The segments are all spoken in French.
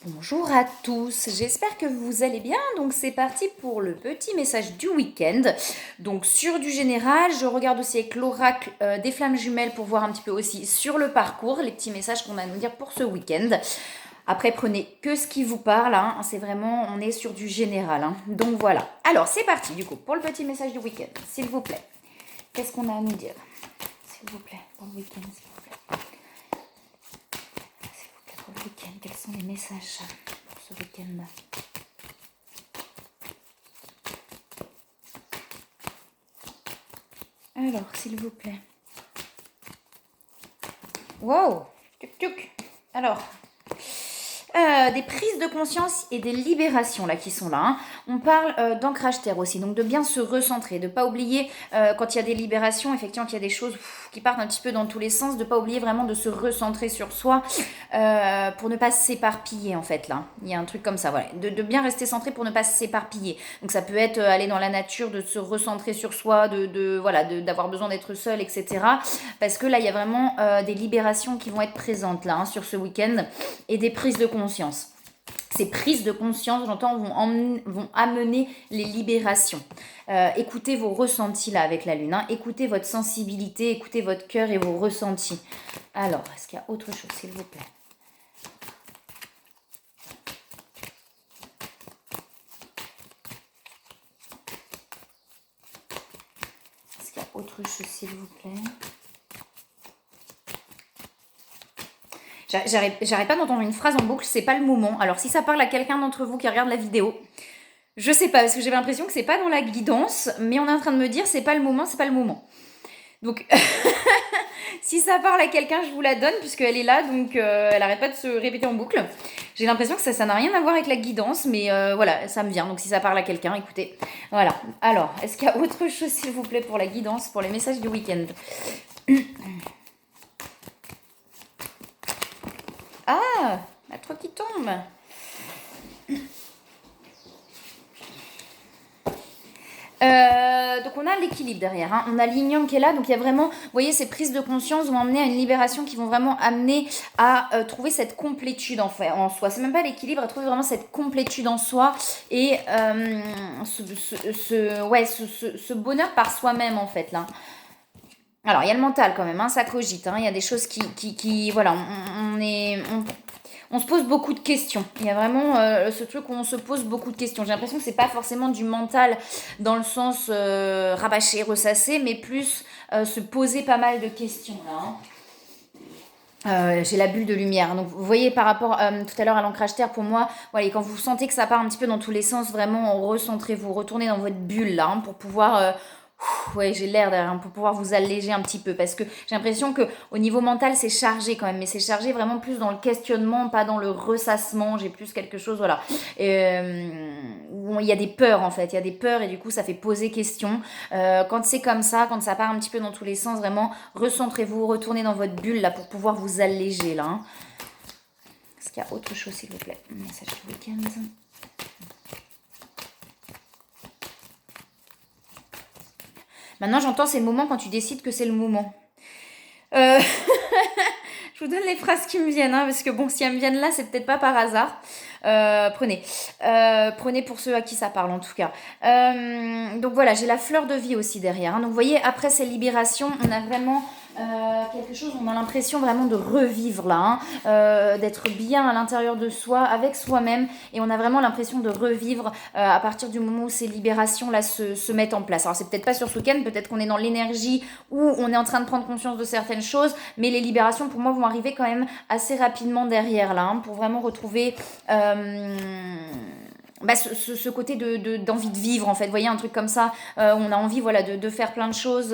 Bonjour à tous, j'espère que vous allez bien. Donc c'est parti pour le petit message du week-end. Donc sur du général, je regarde aussi avec l'oracle des flammes jumelles pour voir un petit peu aussi sur le parcours, les petits messages qu'on a à nous dire pour ce week-end. Après prenez que ce qui vous parle, hein. C'est vraiment, on est sur du général, hein. Donc voilà. Alors c'est parti du coup pour le petit message du week-end, s'il vous plaît. Qu'est-ce qu'on a à nous dire, s'il vous plaît, pour le week-end, s'il vous plaît. Pour le week-end, quels sont les messages pour ce week-end? Alors, s'il vous plaît. Wow, tuc tuc. Alors, des prises de conscience et des libérations là qui sont là, hein. On parle d'ancrage terre aussi, donc de bien se recentrer, de pas oublier quand il y a des libérations, effectivement qu'il y a des choses qui partent un petit peu dans tous les sens, de pas oublier vraiment de se recentrer sur soi pour ne pas s'éparpiller en fait là. Il y a un truc comme ça, voilà, de bien rester centré pour ne pas s'éparpiller. Donc ça peut être aller dans la nature, de se recentrer sur soi, voilà, d'avoir besoin d'être seul, etc. Parce que là il y a vraiment des libérations qui vont être présentes là, hein, sur ce week-end et des prises de conscience. Ces prises de conscience, j'entends, vont amener les libérations. Écoutez vos ressentis là avec la lune, hein. Écoutez votre sensibilité, écoutez votre cœur et vos ressentis. Alors, est-ce qu'il y a autre chose, s'il vous plaît? Est-ce qu'il y a autre chose, s'il vous plaît? J'arrête pas d'entendre une phrase en boucle, c'est pas le moment. Alors si ça parle à quelqu'un d'entre vous qui regarde la vidéo, je sais pas, parce que j'avais l'impression que c'est pas dans la guidance, mais on est en train de me dire c'est pas le moment, c'est pas le moment. Donc si ça parle à quelqu'un, je vous la donne puisqu'elle est là, donc elle arrête pas de se répéter en boucle. J'ai l'impression que ça n'a rien à voir avec la guidance, mais voilà, ça me vient. Donc si ça parle à quelqu'un, écoutez. Voilà. Alors, est-ce qu'il y a autre chose, s'il vous plaît, pour la guidance, pour les messages du week-end? Ah, la 3 qui tombe. Donc on a l'équilibre derrière, hein. On a l'ignon qui est là, donc il y a vraiment, vous voyez, ces prises de conscience vont amener à une libération qui vont vraiment amener à trouver cette complétude en soi. C'est même pas l'équilibre, à trouver vraiment cette complétude en soi et ce bonheur par soi-même en fait là. Alors il y a le mental quand même, hein, ça cogite, hein. Il y a des choses qui voilà, on se pose beaucoup de questions. Il y a vraiment ce truc où on se pose beaucoup de questions. J'ai l'impression que c'est pas forcément du mental dans le sens rabâcher, ressasser, mais plus se poser pas mal de questions là, hein. J'ai la bulle de lumière. Donc vous voyez par rapport tout à l'heure à l'ancrage terre, pour moi, voilà, quand vous sentez que ça part un petit peu dans tous les sens, vraiment recentrez-vous, retournez dans votre bulle là, hein, pour pouvoir ouais, j'ai l'air derrière, hein, pour pouvoir vous alléger un petit peu, parce que j'ai l'impression que au niveau mental c'est chargé quand même, mais c'est chargé vraiment plus dans le questionnement, pas dans le ressassement. J'ai plus quelque chose, voilà, où il y a des peurs en fait, il y a des peurs et du coup ça fait poser question. Quand c'est comme ça, quand ça part un petit peu dans tous les sens, vraiment recentrez-vous, retournez dans votre bulle là pour pouvoir vous alléger là, hein. Est-ce qu'il y a autre chose, s'il vous plaît? Message du week-end. Maintenant, j'entends c'est le moment quand tu décides que c'est le moment. Je vous donne les phrases qui me viennent, hein, parce que bon, si elles me viennent là, c'est peut-être pas par hasard. Prenez. Prenez pour ceux à qui ça parle en tout cas. Donc voilà, j'ai la fleur de vie aussi derrière, hein. Donc vous voyez, après ces libérations, on a vraiment quelque chose, on a l'impression vraiment de revivre là, hein, d'être bien à l'intérieur de soi, avec soi-même, et on a vraiment l'impression de revivre à partir du moment où ces libérations là se mettent en place. Alors c'est peut-être pas sur ce week-end, peut-être qu'on est dans l'énergie où on est en train de prendre conscience de certaines choses, mais les libérations pour moi vont arriver quand même assez rapidement derrière là, hein, pour vraiment retrouver ce côté d'envie de vivre en fait. Vous voyez, un truc comme ça, on a envie, voilà, de faire plein de choses.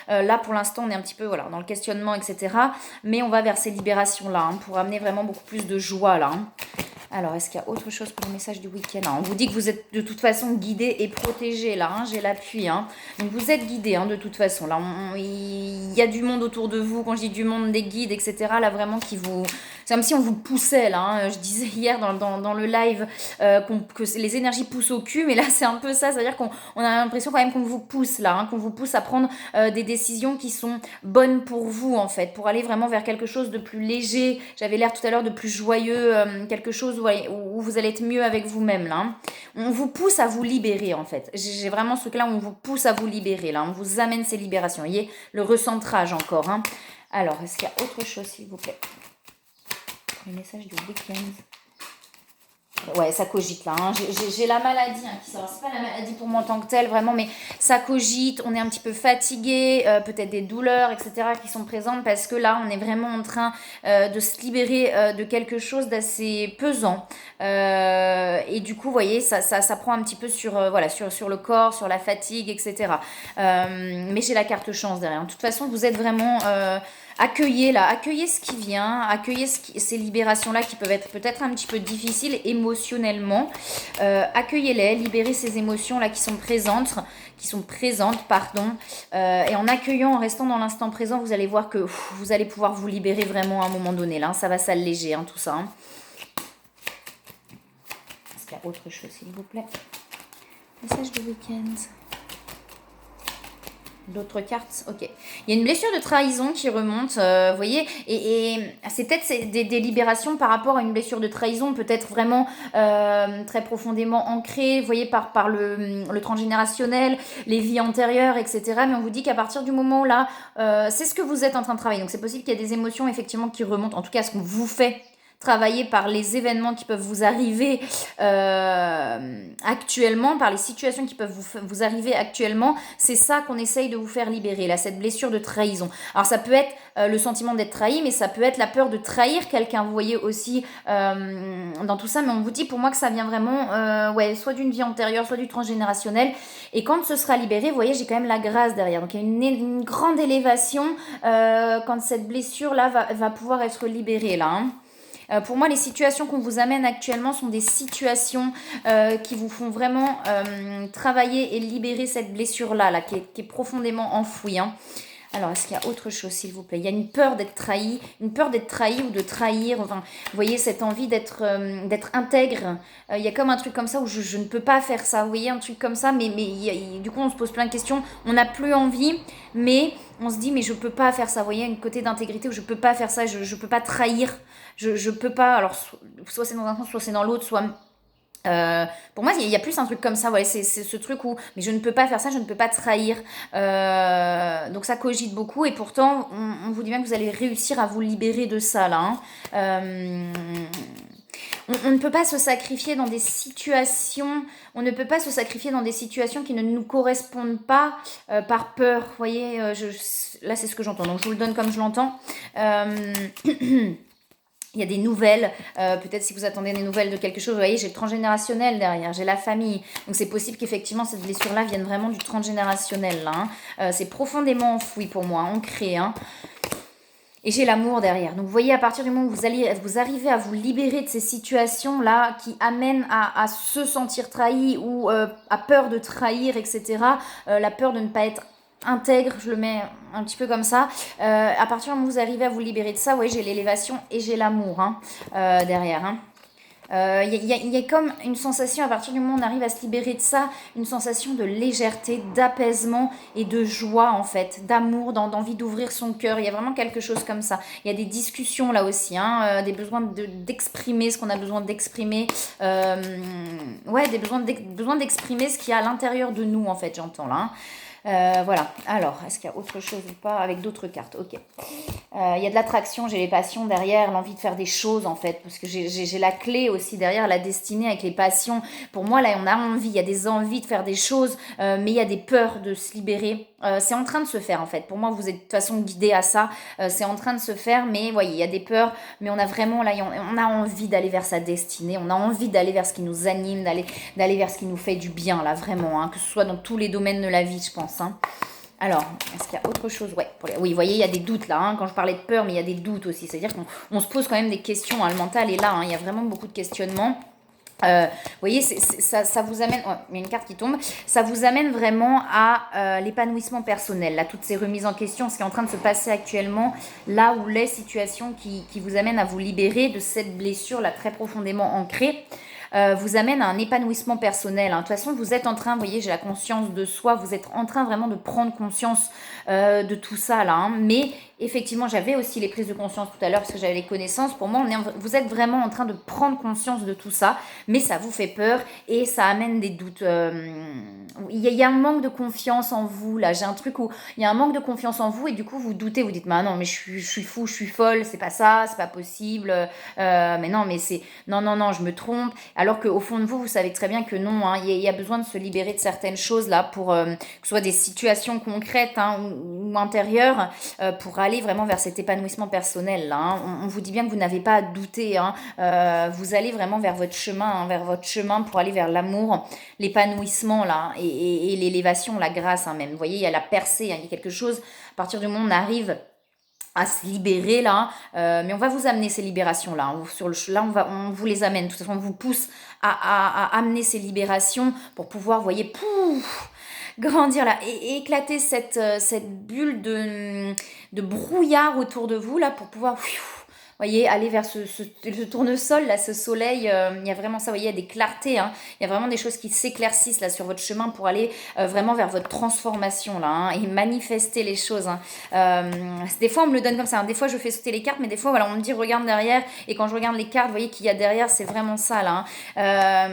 Là pour l'instant on est un petit peu, voilà, dans le questionnement, etc. Mais on va vers ces libérations là, hein, pour amener vraiment beaucoup plus de joie là, hein. Alors, est-ce qu'il y a autre chose pour le message du week-end? On vous dit que vous êtes de toute façon guidé et protégé là, hein, j'ai l'appui, hein. Donc vous êtes guidé, hein, de toute façon. Là, il y a du monde autour de vous. Quand je dis du monde, des guides, etc. Là, vraiment C'est comme si on vous poussait là, hein. Je disais hier dans le live que les énergies poussent au cul, mais là c'est un peu ça, c'est-à-dire qu'on a l'impression quand même qu'on vous pousse là, hein, qu'on vous pousse à prendre des décisions qui sont bonnes pour vous en fait, pour aller vraiment vers quelque chose de plus léger. J'avais l'air tout à l'heure de plus joyeux, quelque chose où vous allez être mieux avec vous-même là, hein. On vous pousse à vous libérer en fait. J'ai vraiment ce truc-là où on vous pousse à vous libérer là, on vous amène ces libérations. Vous voyez, le recentrage encore, hein. Alors, est-ce qu'il y a autre chose s'il vous plaît? Le message du week-end. Ouais, ça cogite là, hein. J'ai la maladie hein, qui sort. C'est pas la maladie pour moi en tant que telle, vraiment, mais ça cogite. On est un petit peu fatigué, peut-être des douleurs, etc. qui sont présentes parce que là, on est vraiment en train de se libérer de quelque chose d'assez pesant. Et du coup, vous voyez, ça prend un petit peu voilà, sur le corps, sur la fatigue, etc. Mais j'ai la carte chance derrière. De toute façon, vous êtes vraiment... accueillez ce qui vient, accueillez ces libérations-là qui peuvent être peut-être un petit peu difficiles émotionnellement. Accueillez-les, libérez ces émotions-là qui sont présentes, pardon. Et en accueillant, en restant dans l'instant présent, vous allez voir que vous allez pouvoir vous libérer vraiment à un moment donné. Là, ça va s'alléger, hein, tout ça. Hein. Est-ce qu'il y a autre chose, s'il vous plaît? Message de week-end. D'autres cartes, ok. Il y a une blessure de trahison qui remonte, vous voyez, et c'est peut-être des libérations par rapport à une blessure de trahison, peut-être vraiment très profondément ancrée, vous voyez, par le transgénérationnel, les vies antérieures, etc. Mais on vous dit qu'à partir du moment où là, c'est ce que vous êtes en train de travailler. Donc c'est possible qu'il y ait des émotions effectivement qui remontent, en tout cas ce qu'on vous fait travailler par les événements qui peuvent vous arriver actuellement, par les situations qui peuvent vous arriver actuellement, c'est ça qu'on essaye de vous faire libérer, là, cette blessure de trahison. Alors ça peut être le sentiment d'être trahi, mais ça peut être la peur de trahir quelqu'un, vous voyez aussi dans tout ça, mais on vous dit pour moi que ça vient vraiment soit d'une vie antérieure, soit du transgénérationnel, et quand ce sera libéré, vous voyez, j'ai quand même la grâce derrière, donc il y a une grande élévation quand cette blessure-là va pouvoir être libérée, là, hein. Pour moi, les situations qu'on vous amène actuellement sont des situations qui vous font vraiment travailler et libérer cette blessure-là, là, qui est profondément enfouie, hein. Alors, est-ce qu'il y a autre chose, s'il vous plaît? Il y a une peur d'être trahi ou de trahir. Enfin, vous voyez, cette envie d'être intègre. Il y a comme un truc comme ça où je ne peux pas faire ça. Vous voyez, un truc comme ça, mais du coup, on se pose plein de questions. On n'a plus envie, mais on se dit, mais je peux pas faire ça. Vous voyez, un côté d'intégrité où je peux pas faire ça. Je peux pas trahir. Je peux pas. Alors, soit c'est dans un sens, soit c'est dans l'autre, soit... pour moi, il y a plus un truc comme ça, ouais, c'est ce truc où, mais je ne peux pas faire ça, je ne peux pas trahir. Donc ça cogite beaucoup et pourtant, on vous dit bien que vous allez réussir à vous libérer de ça, là, hein. On ne peut pas se sacrifier dans des situations, qui ne nous correspondent pas par peur. Vous voyez, là c'est ce que j'entends, donc je vous le donne comme je l'entends. Il y a des nouvelles, peut-être si vous attendez des nouvelles de quelque chose, vous voyez, j'ai le transgénérationnel derrière, j'ai la famille. Donc c'est possible qu'effectivement cette blessure-là vienne vraiment du transgénérationnel, là, hein. C'est profondément enfoui pour moi, ancré, hein. Et j'ai l'amour derrière. Donc vous voyez, à partir du moment où vous arrivez à vous libérer de ces situations-là qui amènent à se sentir trahi ou à peur de trahir, etc., la peur de ne pas être intègre, je le mets un petit peu comme ça. À partir du moment où vous arrivez à vous libérer de ça, vous voyez, j'ai l'élévation et j'ai l'amour, hein, derrière, hein. Il y a comme une sensation, à partir du moment où on arrive à se libérer de ça, une sensation de légèreté, d'apaisement et de joie en fait, d'amour, d'envie d'ouvrir son cœur. Il y a vraiment quelque chose comme ça. Il y a des discussions là aussi, hein, des besoins d'exprimer ce qu'on a besoin d'exprimer. Des besoins d'exprimer ce qu'il y a à l'intérieur de nous en fait, j'entends là, hein. Voilà, alors, est-ce qu'il y a autre chose ou pas avec d'autres cartes? Ok. Il y a de l'attraction, j'ai les passions derrière, l'envie de faire des choses en fait, parce que j'ai la clé aussi derrière, la destinée avec les passions. Pour moi, là, on a envie, il y a des envies de faire des choses, mais il y a des peurs de se libérer. C'est en train de se faire en fait. Pour moi, vous êtes de toute façon guidé à ça. C'est en train de se faire, mais voyez, il y a des peurs, mais on a vraiment là, on a envie d'aller vers sa destinée, on a envie d'aller vers ce qui nous anime, d'aller vers ce qui nous fait du bien là, vraiment, hein, que ce soit dans tous les domaines de la vie, je pense, hein. Alors, est-ce qu'il y a autre chose? Ouais, oui, vous voyez, il y a des doutes là, hein, quand je parlais de peur, mais il y a des doutes aussi. C'est-à-dire qu'on se pose quand même des questions, hein, le mental est là, hein, il y a vraiment beaucoup de questionnements. Vous voyez, ça vous amène, oh, il y a une carte qui tombe, ça vous amène vraiment à l'épanouissement personnel, là, toutes ces remises en question, ce qui est en train de se passer actuellement, là où les situations qui vous amènent à vous libérer de cette blessure, là, très profondément ancrée, vous amène à un épanouissement personnel, hein. De toute façon, vous êtes en train, vous voyez, j'ai la conscience de soi, vous êtes en train vraiment de prendre conscience de tout ça, là, hein. Mais effectivement, j'avais aussi les prises de conscience tout à l'heure parce que j'avais les connaissances. Pour moi, vous êtes vraiment en train de prendre conscience de tout ça, mais ça vous fait peur et ça amène des doutes. Il y a un manque de confiance en vous, là. J'ai un truc où il y a un manque de confiance en vous et du coup, vous doutez, vous dites, non, mais je suis fou, je suis folle, c'est pas ça, c'est pas possible. Mais non, mais c'est... Non, non, non, je me trompe. Alors qu'au fond de vous, vous savez très bien que non, hein, il y a besoin de se libérer de certaines choses, là, pour que ce soit des situations concrètes, hein, ou intérieures, pour aller vraiment vers cet épanouissement personnel, là, hein. On vous dit bien que vous n'avez pas à douter, hein. Vous allez vraiment vers votre chemin, hein, vers votre chemin pour aller vers l'amour, l'épanouissement, là, et l'élévation, la grâce, hein, même. Vous voyez, il y a la percée, hein, il y a quelque chose, à partir du moment où on arrive à se libérer là, mais on va vous amener ces libérations là, là on vous les amène, de toute façon on vous pousse à amener ces libérations pour pouvoir, vous voyez, pouf, grandir là, et éclater cette bulle de brouillard autour de vous là, pour pouvoir, voyez, aller vers ce tournesol, là, ce soleil, il y a vraiment ça, vous voyez, il y a des clartés, hein, il y a vraiment des choses qui s'éclaircissent là sur votre chemin pour aller vraiment vers votre transformation là, hein, et manifester les choses, hein. Des fois on me le donne comme ça, hein, des fois je fais sauter les cartes, mais des fois voilà, on me dit regarde derrière, et quand je regarde les cartes, vous voyez qu'il y a derrière, c'est vraiment ça là, hein.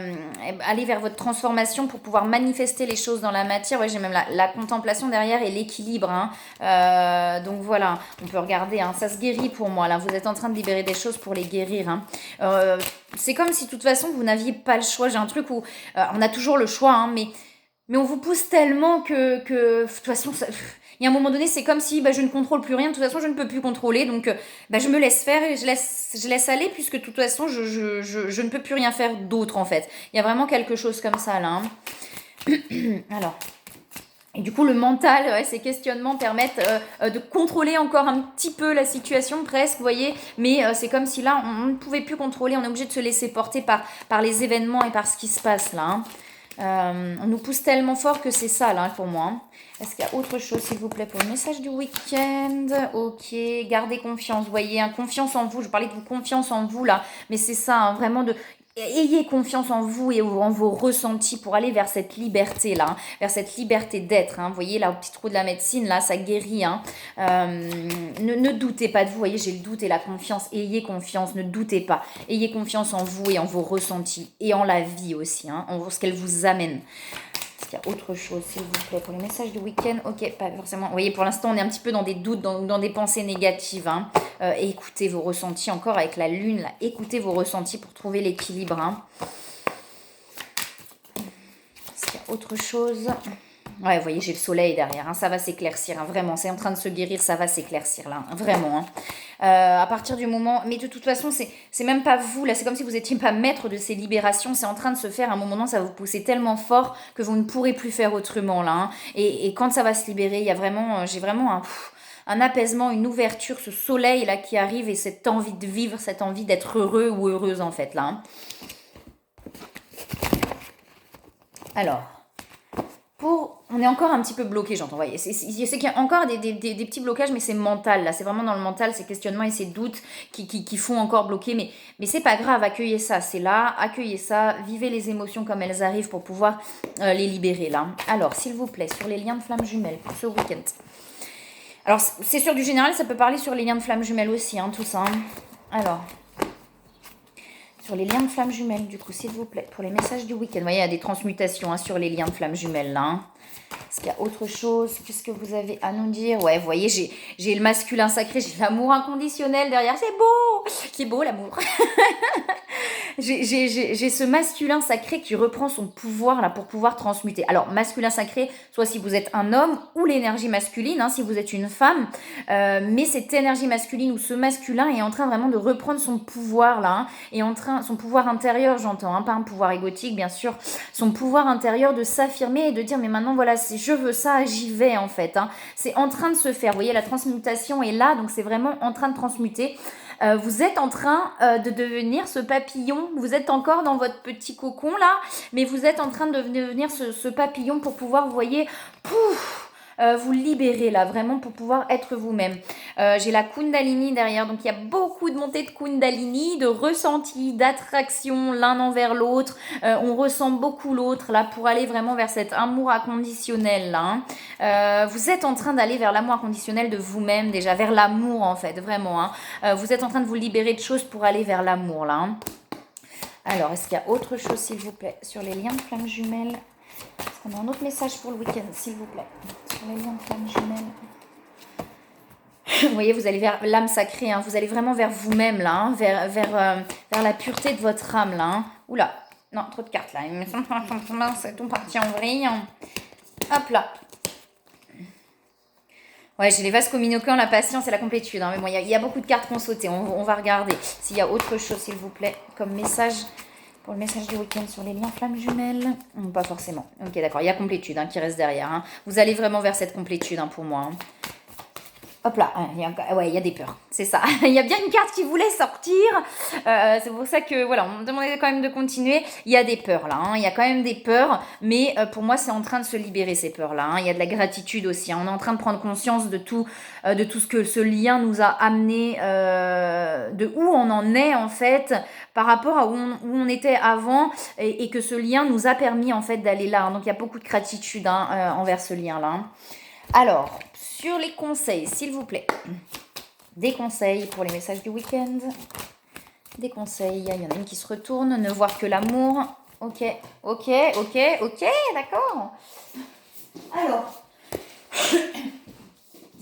Aller vers votre transformation pour pouvoir manifester les choses dans la matière, ouais, j'ai même la contemplation derrière et l'équilibre, hein. Donc voilà, on peut regarder, hein, ça se guérit pour moi là, vous êtes en train de libérer des choses pour les guérir, hein. C'est comme si de toute façon vous n'aviez pas le choix. J'ai un truc où on a toujours le choix, hein, mais on vous pousse tellement que de toute façon il y a un moment donné, c'est comme si je ne contrôle plus rien, de toute façon je ne peux plus contrôler, donc je me laisse faire et je laisse aller, puisque de toute façon je ne peux plus rien faire d'autre en fait. Il y a vraiment quelque chose comme ça là, hein. Alors, et du coup, le mental, ouais, ces questionnements permettent de contrôler encore un petit peu la situation, presque, vous voyez. Mais c'est comme si là, on ne pouvait plus contrôler, on est obligé de se laisser porter par les événements et par ce qui se passe là, hein. On nous pousse tellement fort que c'est ça là pour moi, hein. Est-ce qu'il y a autre chose, s'il vous plaît, pour le message du week-end? Ok, gardez confiance, vous voyez, hein, confiance en vous. Je parlais de vous, confiance en vous là, mais c'est ça, hein, vraiment de... Ayez confiance en vous et en vos ressentis pour aller vers cette liberté là, hein, vers cette liberté d'être, hein. Vous voyez là, au petit trou de la médecine là, ça guérit, hein. Ne doutez pas de vous, vous voyez, j'ai le doute et la confiance. Ayez confiance, ne doutez pas. Ayez confiance en vous et en vos ressentis et en la vie aussi, hein, en ce qu'elle vous amène. Est-ce qu'il y a autre chose, s'il vous plaît, pour les messages du week-end? Ok, pas forcément. Vous voyez, pour l'instant, on est un petit peu dans des doutes, dans des pensées négatives, hein. Écoutez vos ressentis, encore avec la lune, là. Écoutez vos ressentis pour trouver l'équilibre, hein. Est-ce qu'il y a autre chose? Ouais, vous voyez, j'ai le soleil derrière, hein, ça va s'éclaircir, hein, vraiment, c'est en train de se guérir, ça va s'éclaircir là, hein, vraiment, hein. À partir du moment, mais de toute façon, c'est même pas vous, là, c'est comme si vous n'étiez pas maître de ces libérations, c'est en train de se faire, à un moment donné, ça va vous pousser tellement fort que vous ne pourrez plus faire autrement, là, hein. Et quand ça va se libérer, il y a vraiment, j'ai vraiment un apaisement, une ouverture, ce soleil là qui arrive et cette envie de vivre, cette envie d'être heureux ou heureuse en fait, là, hein. Alors... On est encore un petit peu bloqué, j'entends. Voyez, c'est qu'il y a encore des petits blocages, mais c'est mental, là. C'est vraiment dans le mental, ces questionnements et ces doutes qui font encore bloquer. Mais c'est pas grave, accueillez ça, c'est là, accueillez ça, vivez les émotions comme elles arrivent pour pouvoir les libérer, là. Alors, s'il vous plaît, sur les liens de flammes jumelles pour ce week-end. Alors, c'est sur du général, ça peut parler sur les liens de flammes jumelles aussi, hein, tout ça, hein. Alors... Sur les liens de flammes jumelles, du coup, s'il vous plaît, pour les messages du week-end. Vous voyez, il y a des transmutations, hein, sur les liens de flammes jumelles, là, hein. Est-ce qu'il y a autre chose? Qu'est-ce que vous avez à nous dire? Ouais, vous voyez, j'ai le masculin sacré, j'ai l'amour inconditionnel derrière. C'est beau! C'est beau, l'amour. J'ai ce masculin sacré qui reprend son pouvoir là pour pouvoir transmuter. Alors, masculin sacré, soit si vous êtes un homme ou l'énergie masculine, hein, si vous êtes une femme. Mais cette énergie masculine ou ce masculin est en train vraiment de reprendre son pouvoir là, hein, et son pouvoir intérieur, j'entends, hein, pas un pouvoir égotique bien sûr, son pouvoir intérieur de s'affirmer et de dire mais maintenant voilà, si je veux ça, j'y vais en fait, hein. C'est en train de se faire. Vous voyez, la transmutation est là, donc c'est vraiment en train de transmuter. Vous êtes en train de devenir ce papillon. Vous êtes encore dans votre petit cocon là, mais vous êtes en train de devenir ce papillon pour pouvoir, vous voyez, pouf, vous libérer là, vraiment pour pouvoir être vous-même. J'ai la Kundalini derrière, donc il y a beaucoup de montées de Kundalini, de ressenti, d'attraction l'un envers l'autre. On ressent beaucoup l'autre là pour aller vraiment vers cet amour inconditionnel là. Vous êtes en train d'aller vers l'amour inconditionnel de vous-même déjà, vers l'amour en fait, vraiment. Vous êtes en train de vous libérer de choses pour aller vers l'amour là. Alors, est-ce qu'il y a autre chose s'il vous plaît sur les liens de flammes jumelles? Est-ce qu'on a un autre message pour le week-end s'il vous plaît? Sur les liens de flammes jumelles. Vous voyez, vous allez vers l'âme sacrée, vous allez vraiment vers vous-même là, vers la pureté de votre âme là. Oula, non, trop de cartes là. C'est tout parti en vrille. Hop là. Ouais, j'ai les vases communicants, la patience et la complétude. Mais bon, il y a beaucoup de cartes qui ont sauté. On va regarder s'il y a autre chose, s'il vous plaît, comme message pour le message du week-end sur les liens flammes jumelles. Pas forcément. Ok, d'accord. Il y a complétude qui reste derrière. Vous allez vraiment vers cette complétude pour moi. Hop là, il y a des peurs, c'est ça. Il y a bien une carte qui voulait sortir. C'est pour ça que, voilà, on me demandait quand même de continuer. Il y a des peurs là, il y a quand même des peurs. Mais pour moi, c'est en train de se libérer ces peurs-là. Il y a de la gratitude aussi. On est en train de prendre conscience de tout ce que ce lien nous a amené, de où on en est en fait, par rapport à où on était avant. Et que ce lien nous a permis en fait d'aller là. Donc il y a beaucoup de gratitude envers ce lien-là. Alors, sur les conseils, s'il vous plaît. Des conseils pour les messages du week-end. Des conseils, il y en a une qui se retourne. Ne voir que l'amour. Ok, d'accord. Alors,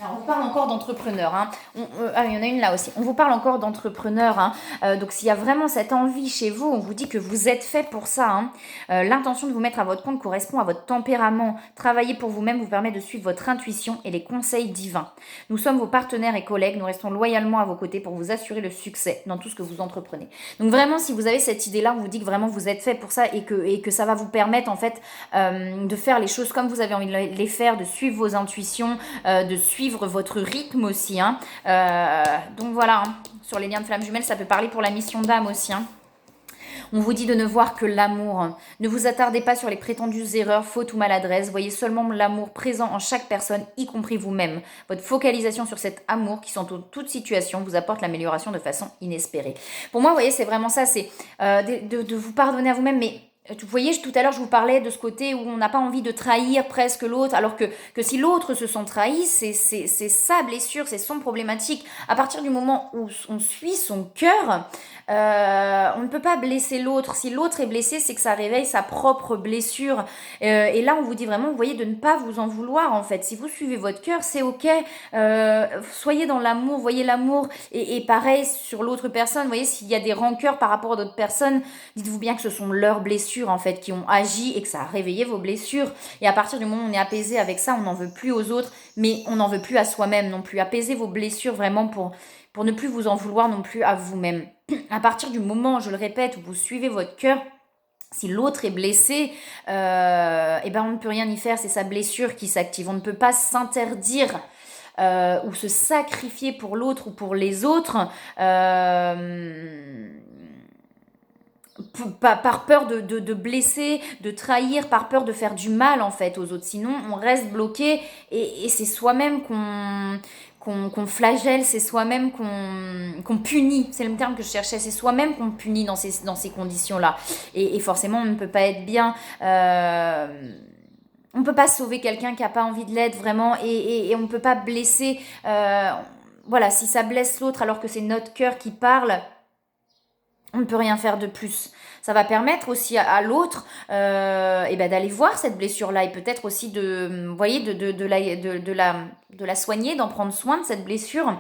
on vous parle encore d'entrepreneurs. Il y en a une là aussi. On vous parle encore d'entrepreneurs. Donc, s'il y a vraiment cette envie chez vous, on vous dit que vous êtes fait pour ça. L'intention de vous mettre à votre compte correspond à votre tempérament. Travailler pour vous-même vous permet de suivre votre intuition et les conseils divins. Nous sommes vos partenaires et collègues. Nous restons loyalement à vos côtés pour vous assurer le succès dans tout ce que vous entreprenez. Donc, vraiment, si vous avez cette idée-là, on vous dit que vraiment vous êtes fait pour ça et que ça va vous permettre en fait de faire les choses comme vous avez envie de les faire, de suivre vos intuitions, de suivre votre rythme aussi. Donc voilà, sur les liens de flammes jumelles, ça peut parler pour la mission d'âme aussi. On vous dit de ne voir que l'amour. Ne vous attardez pas sur les prétendues erreurs, fautes ou maladresses. Voyez seulement l'amour présent en chaque personne, y compris vous-même. Votre focalisation sur cet amour qui s'entoure de toute situation vous apporte l'amélioration de façon inespérée. Pour moi, vous voyez, c'est vraiment ça, c'est de vous pardonner à vous-même, mais vous voyez, tout à l'heure, je vous parlais de ce côté où on n'a pas envie de trahir presque l'autre, alors que si l'autre se sent trahi, c'est sa blessure, c'est son problématique. À partir du moment où on suit son cœur, on ne peut pas blesser l'autre. Si l'autre est blessé, c'est que ça réveille sa propre blessure. Et là, on vous dit vraiment, vous voyez, de ne pas vous en vouloir, en fait. Si vous suivez votre cœur, c'est ok. Soyez dans l'amour, voyez l'amour. Et pareil sur l'autre personne, vous voyez, s'il y a des rancœurs par rapport à d'autres personnes, dites-vous bien que ce sont leurs blessures en fait qui ont agi et que ça a réveillé vos blessures. Et à partir du moment où on est apaisé avec ça, on n'en veut plus aux autres, mais on n'en veut plus à soi-même non plus. Apaisez vos blessures vraiment pour ne plus vous en vouloir non plus à vous-même. À partir du moment, je le répète, où vous suivez votre cœur, si l'autre est blessé, on ne peut rien y faire, c'est sa blessure qui s'active. On ne peut pas s'interdire ou se sacrifier pour l'autre ou pour les autres. Par peur de blesser, de trahir, par peur de faire du mal en fait aux autres. Sinon, on reste bloqué et c'est soi-même qu'on flagelle, c'est soi-même qu'on punit. C'est le terme que je cherchais, c'est soi-même qu'on punit dans ces conditions-là. Et forcément, on ne peut pas être bien. On ne peut pas sauver quelqu'un qui n'a pas envie de l'aide vraiment et on ne peut pas blesser. Voilà, si ça blesse l'autre alors que c'est notre cœur qui parle, on ne peut rien faire de plus. Ça va permettre aussi à l'autre d'aller voir cette blessure-là et peut-être aussi de la soigner, d'en prendre soin de cette blessure.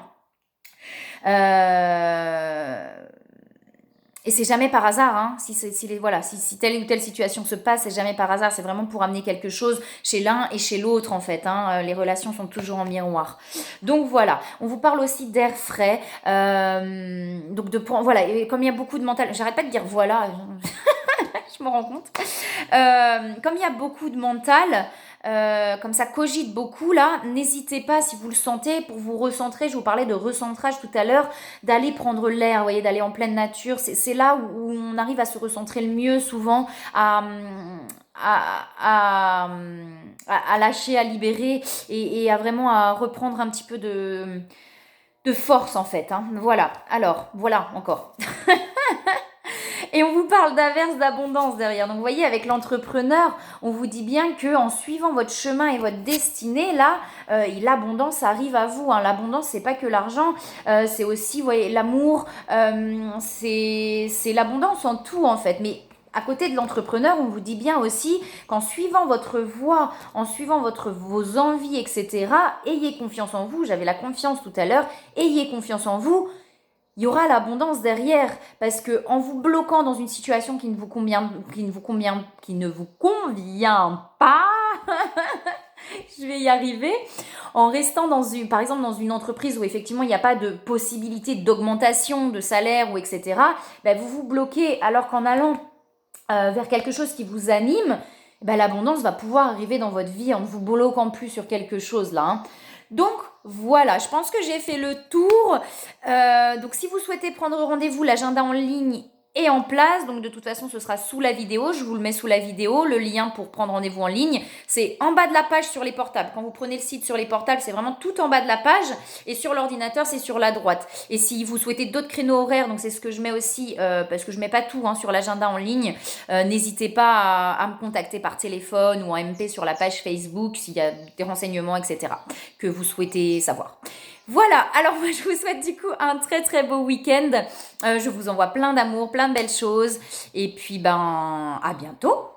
Et c'est jamais par hasard, si telle ou telle situation se passe, c'est jamais par hasard, c'est vraiment pour amener quelque chose chez l'un et chez l'autre en fait. Les relations sont toujours en miroir. Donc voilà, on vous parle aussi d'air frais. Et comme il y a beaucoup de mental, j'arrête pas de dire voilà, je me rends compte. Comme il y a beaucoup de mental, comme ça cogite beaucoup là, n'hésitez pas si vous le sentez, pour vous recentrer, je vous parlais de recentrage tout à l'heure, d'aller prendre l'air, vous voyez, d'aller en pleine nature, c'est là où on arrive à se recentrer le mieux souvent, à, à, à lâcher, à libérer et à vraiment à reprendre un petit peu de force en fait. Hein. Voilà, alors, voilà encore. Et on vous parle d'inverse d'abondance derrière. Donc vous voyez, avec l'entrepreneur, on vous dit bien que en suivant votre chemin et votre destinée, là, l'abondance arrive à vous. Hein. L'abondance, c'est pas que l'argent, c'est aussi, vous voyez, l'amour, c'est l'abondance en tout en fait. Mais à côté de l'entrepreneur, on vous dit bien aussi qu'en suivant votre voie, en suivant vos envies, etc., ayez confiance en vous. J'avais la confiance tout à l'heure. Ayez confiance en vous. Il y aura l'abondance derrière parce que en vous bloquant dans une situation qui ne vous convient pas, je vais y arriver, en restant par exemple dans une entreprise où effectivement il n'y a pas de possibilité d'augmentation de salaire ou etc., ben vous vous bloquez alors qu'en allant vers quelque chose qui vous anime, ben l'abondance va pouvoir arriver dans votre vie en ne vous bloquant plus sur quelque chose là. Hein. Donc voilà, je pense que j'ai fait le tour. Donc si vous souhaitez prendre rendez-vous, l'agenda en ligne est en place. Donc de toute façon, ce sera sous la vidéo. Je vous le mets sous la vidéo. Le lien pour prendre rendez-vous en ligne, c'est en bas de la page sur les portables. Quand vous prenez le site sur les portables, c'est vraiment tout en bas de la page. Et sur l'ordinateur, c'est sur la droite. Et si vous souhaitez d'autres créneaux horaires, donc c'est ce que je mets aussi, parce que je mets pas tout hein, sur l'agenda en ligne, n'hésitez pas à me contacter par téléphone ou en MP sur la page Facebook s'il y a des renseignements, etc. que vous souhaitez savoir. Voilà, alors moi je vous souhaite du coup un très très beau week-end. Je vous envoie plein d'amour, plein de belles choses. Et puis à bientôt